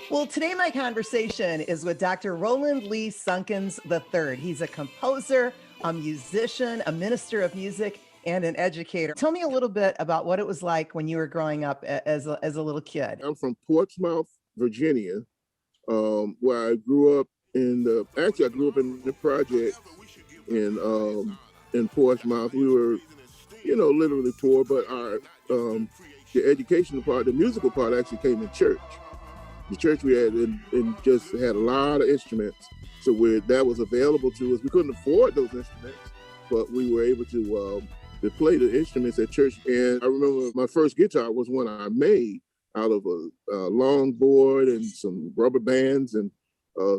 Well, today my conversation is with Dr. Roland Lee Sunkins III. He's a composer, a musician, a minister of music, and an educator. Tell me a little bit about what it was like when you were growing up as a little kid. I'm from Portsmouth, Virginia, where I grew up I grew up in the project in Portsmouth. We were, literally poor, but the educational part, the musical part actually came in church. The church we had and just had a lot of instruments. So that was available to us. We couldn't afford those instruments, but we were able to play the instruments at church. And I remember my first guitar was one I made out of a long board and some rubber bands and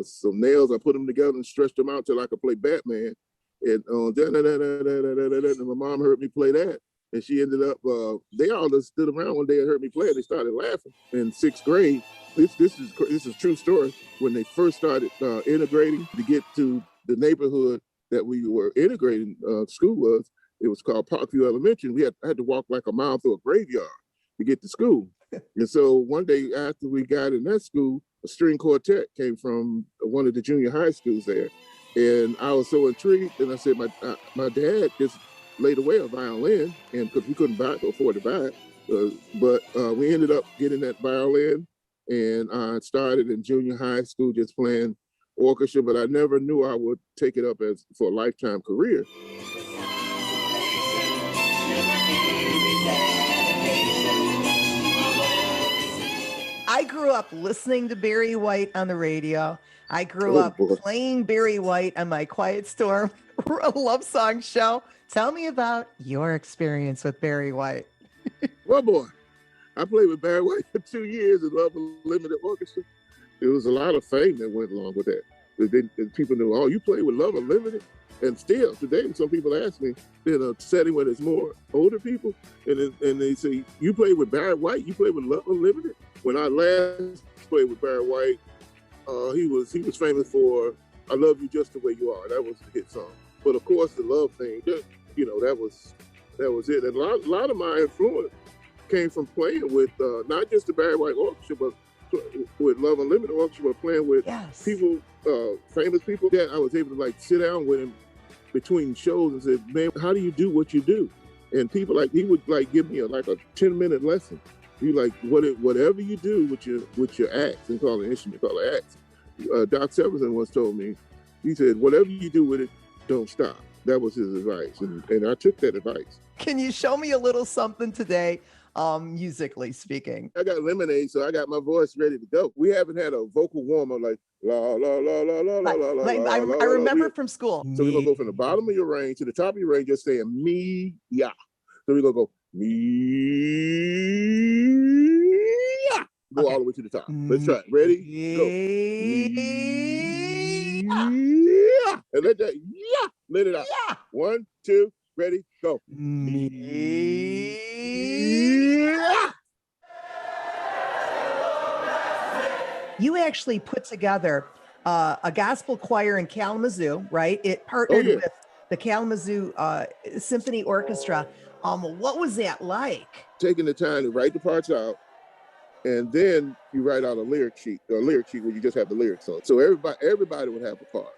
some nails. I put them together and stretched them out till I could play Batman. And my mom heard me play that. And she ended up, they all just stood around one day and heard me play it. They started laughing. In sixth grade, this is a true story. When they first started integrating to get to the neighborhood that we were integrating, school was, it was called Parkview Elementary. I had to walk like a mile through a graveyard to get to school. And so one day after we got in that school, a string quartet came from one of the junior high schools there. And I was so intrigued, and I said, my dad just laid away a violin, and because we couldn't afford to buy it, but we ended up getting that violin, and I started in junior high school just playing orchestra, but I never knew I would take it up for a lifetime career. I grew up listening to Barry White on the radio. I grew up playing Barry White on my Quiet Storm love song show. Tell me about your experience with Barry White. Well, boy, I played with Barry White for 2 years in Love Unlimited Orchestra. There was a lot of fame that went along with that. And people knew, oh, you play with Love Unlimited? And still, today, some people ask me in a setting where there's more older people, and they say, you play with Barry White? You play with Love Unlimited? When I last played with Barry White, he was famous for "I Love You Just the Way You Are." That was the hit song. But of course, the love thing, that was it. And a lot of my influence came from playing with not just the Barry White Orchestra, but with Love Unlimited Orchestra, but playing with people, famous people that I was able to sit down with him between shows and say, "Man, how do you do what you do?" And people he would give me a 10-minute lesson. You whatever you do with your acts, and call an instrument, call it acts. Doc Severinsen once told me, he said, whatever you do with it, don't stop. That was his advice, and I took that advice. Can you show me a little something today, musically speaking? I got Lemonade, so I got my voice ready to go. We haven't had a vocal warm up like la la la la la la la la. I remember from school. So we're gonna go from the bottom of your range to the top of your range, just saying me, ya. So we're gonna go me. Go all the way to the top. Let's try it. Ready? Go. Yeah. And let it out. Yeah. 1, 2, ready, go. Yeah. You actually put together a gospel choir in Kalamazoo, right? It partnered with the Kalamazoo Symphony Orchestra. What was that like? Taking the time to write the parts out, and then you write out a lyric sheet where you just have the lyrics on. So everybody would have a part.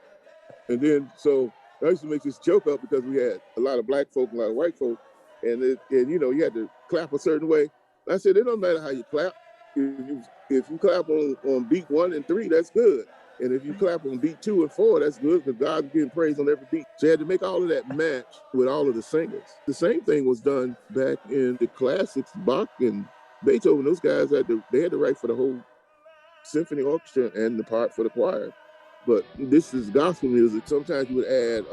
And then, so I used to make this joke up because we had a lot of black folk and a lot of white folk, and you had to clap a certain way. I said, it don't matter how you clap. If you clap on beat 1 and 3, that's good. And if you clap on beat 2 and 4, that's good, because God's getting praise on every beat. So you had to make all of that match with all of the singers. The same thing was done back in the classics. Bach and Beethoven, those guys had to write for the whole symphony orchestra and the part for the choir. But this is gospel music. Sometimes you would add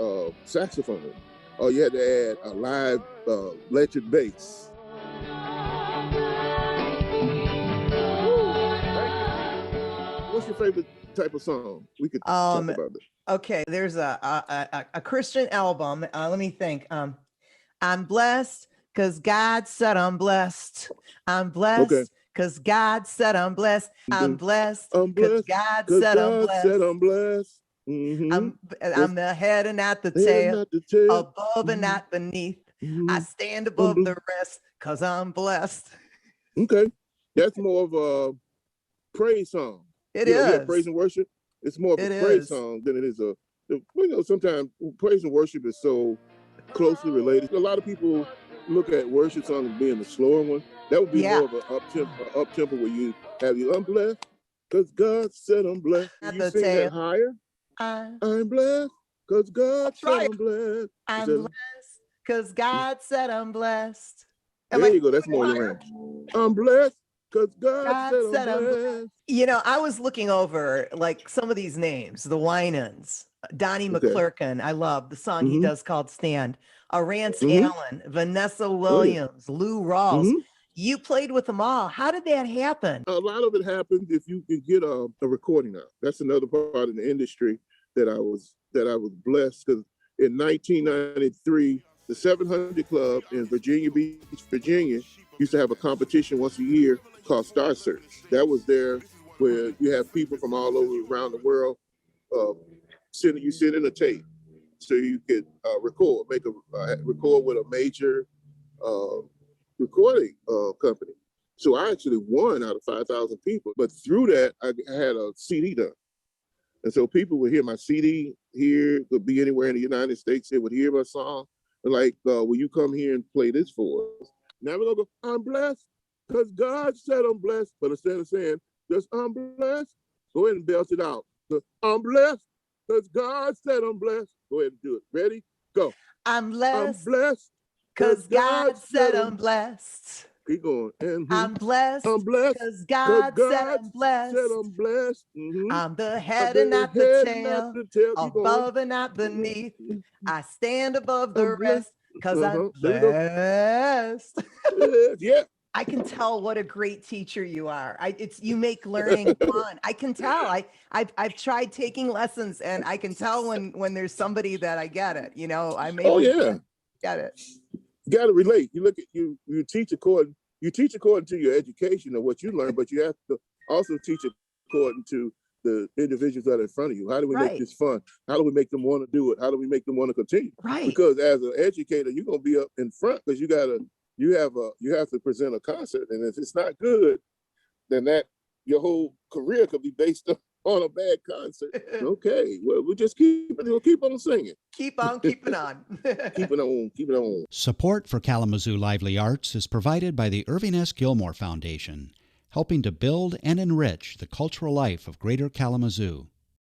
saxophone, or you had to add a live electric bass. What's your favorite type of song? We could talk about it. Okay, there's a Christian album. Let me think. I'm blessed because God said I'm blessed. I'm blessed because God said I'm blessed. I'm blessed because God said I'm blessed. Mm-hmm. I'm the head and not the tail, above and not beneath. Mm-hmm. I stand above the rest because I'm blessed. Okay, that's more of a praise song. It praise is. and worship. It's more of a It praise is. song than it is sometimes praise and worship is so closely related. A lot of people look at worship songs as being the slower one. That would be more of an up tempo where you have I'm blessed because God said I'm blessed. And you sing that higher. I'm blessed because God said I'm blessed. I'm blessed because God said I'm blessed. There you go. That's more your range. I'm blessed because God said I'm blessed. You know, I was looking over like some of these names, the Winans, Donnie McClurkin. I love the song he does called Stand. A Rant Allen, Vanessa Williams, Lou Rawls. You played with them all. How did that happen? A lot of it happened if you can get a recording out. That's another part in the industry that I was blessed, because in 1993, the 700 Club in Virginia Beach, Virginia, used to have a competition once a year called Star Search. That was there where you have people from all over around the world send in a tape so you could record with a major recording company. So I actually won out of 5,000 people. But through that, I had a CD done. And so people would hear my CD here, could be anywhere in the United States. They would hear my song. Like, will you come here and play this for us? Now we're going to go, I'm blessed because God said I'm blessed. But instead of saying, just I'm blessed, go ahead and belt it out. I'm blessed because God said I'm blessed. Go ahead and do it. Ready? Go. I'm blessed because God said I'm blessed. Keep going. I'm blessed because God said I'm blessed. I'm the head and not the tail, above and not beneath. I stand above the rest because I'm blessed. Yeah. I can tell what a great teacher you are. You make learning fun. I can tell. I've tried taking lessons, and I can tell when there's somebody that I get it. You know, get it. You got to relate. You look at you teach according to your education and what you learn, but you have to also teach according to the individuals that are in front of you. How do we make this fun? How do we make them want to do it? How do we make them want to continue? Right. Because as an educator, you're gonna be up in front because you have to present a concert, and if it's not good, then your whole career could be based on a bad concert. Okay, well, we'll keep on singing. Keep on keeping on. Keep it on. Support for Kalamazoo Lively Arts is provided by the Irving S. Gilmore Foundation, helping to build and enrich the cultural life of Greater Kalamazoo.